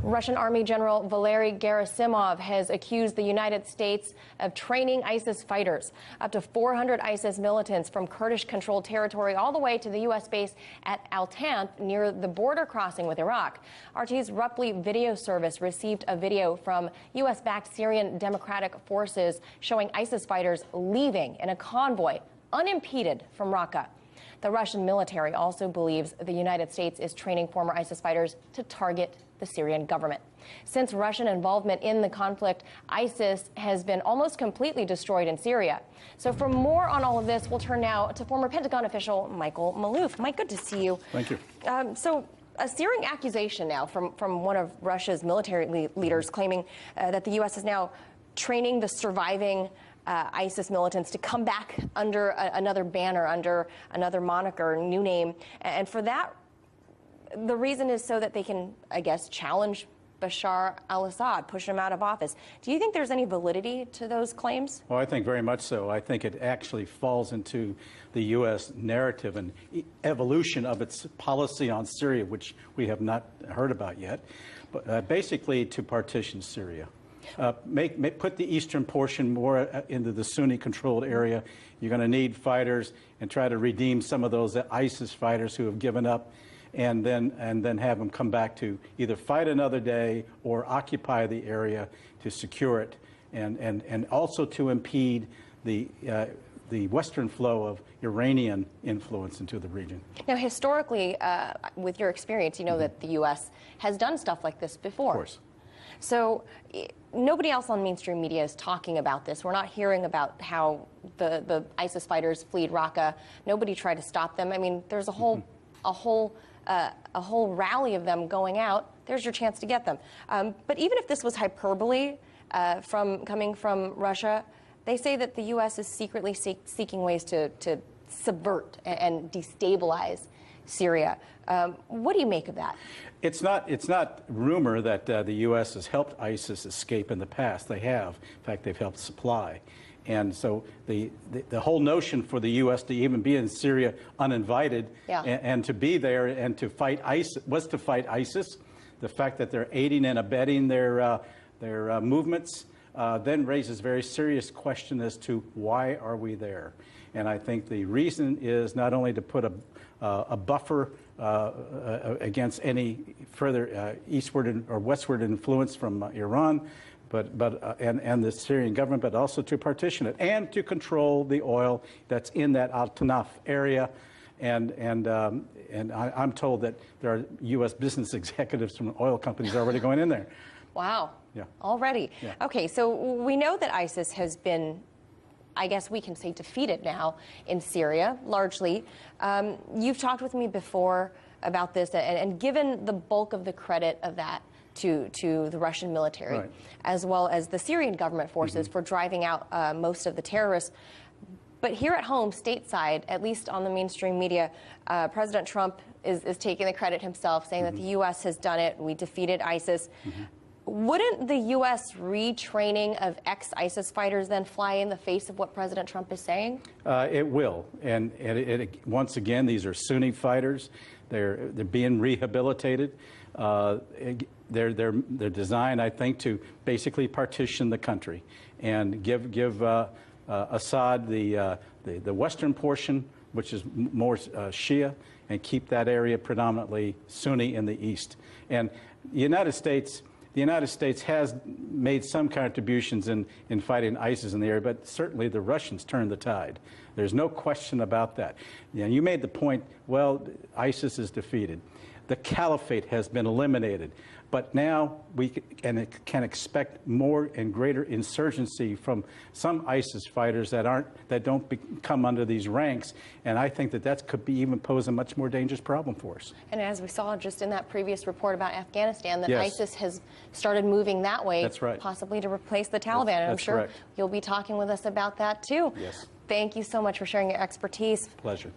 Russian Army General Valery Gerasimov has accused the United States of training ISIS fighters. Up to 400 ISIS militants from Kurdish-controlled territory all the way to the U.S. base at Al-Tanf near the border crossing with Iraq. RT's Ruppli video service received a video from U.S.-backed Syrian Democratic Forces showing ISIS fighters leaving in a convoy unimpeded from Raqqa. The Russian military also believes the United States is training former ISIS fighters to target the Syrian government. Since Russian involvement in the conflict, ISIS has been almost completely destroyed in Syria. So for more on all of this, we'll turn now to former Pentagon official Michael Maloof. Mike, good to see you. Thank you. So a searing accusation now from one of Russia's military leaders claiming that the U.S. is now training the surviving ISIS militants to come back under another banner, under another moniker, new name. And for that, the reason is so that they can, I guess, challenge Bashar al-Assad, push him out of office. Do you think there's any validity to those claims? Well, I think very much so. I think it actually falls into the U.S. narrative and evolution of its policy on Syria, which we have not heard about yet, but basically to partition Syria. Put the eastern portion more into the Sunni-controlled area. You're going to need fighters and try to redeem some of those ISIS fighters who have given up, and then have them come back to either fight another day or occupy the area to secure it, and also to impede the western flow of Iranian influence into the region. Now, historically, with your experience, you know that the U.S. has done stuff like this before. Of course. So nobody else on mainstream media is talking about this. We're not hearing about how the ISIS fighters fled Raqqa. Nobody tried to stop them. I mean, there's a whole rally of them going out. There's your chance to get them. But even if this was hyperbole coming from Russia, they say that the U.S. is secretly seeking ways to subvert and destabilize Syria. What do you make of that? It's not rumor that the U.S. has helped ISIS escape in the past. They have. In fact, they've helped supply. And so the whole notion for the U.S. to even be in Syria uninvited and to be there and to fight ISIS was to fight ISIS. The fact that they're aiding and abetting their movements then raises very serious question as to why are we there. And I think the reason is not only to put a buffer against any further eastward or westward influence from Iran, and the Syrian government, but also to partition it and to control the oil that's in that Al-Tanaf area. And I'm told that there are U.S. business executives from oil companies already going in there. Wow. Yeah. Already. Yeah. Okay, so we know that ISIS has been, I guess we can say, defeated now in Syria, largely. You've talked with me before about this and given the bulk of the credit of that to the Russian military, right, as well as the Syrian government forces for driving out most of the terrorists. But here at home, stateside, at least on the mainstream media, President Trump is taking the credit himself, saying that the U.S. has done it, we defeated ISIS. Wouldn't the U.S. retraining of ex-ISIS fighters then fly in the face of what President Trump is saying? It will. And once again, these are Sunni fighters. They're being rehabilitated. They're designed, I think, to basically partition the country and give Assad the western portion, which is more Shia, and keep that area predominantly Sunni in the east. And the United States has made some contributions in fighting ISIS in the area, but certainly the Russians turned the tide. There's no question about that. You made the point, well, ISIS is defeated. The caliphate has been eliminated. But now we can expect more and greater insurgency from some ISIS fighters that don't come under these ranks, and I think that could even pose a much more dangerous problem for us. And as we saw just in that previous report about Afghanistan, that yes, ISIS has started moving that way, that's right, possibly to replace the Taliban. And I'm sure correct, you'll be talking with us about that too. Yes. Thank you so much for sharing your expertise. Pleasure.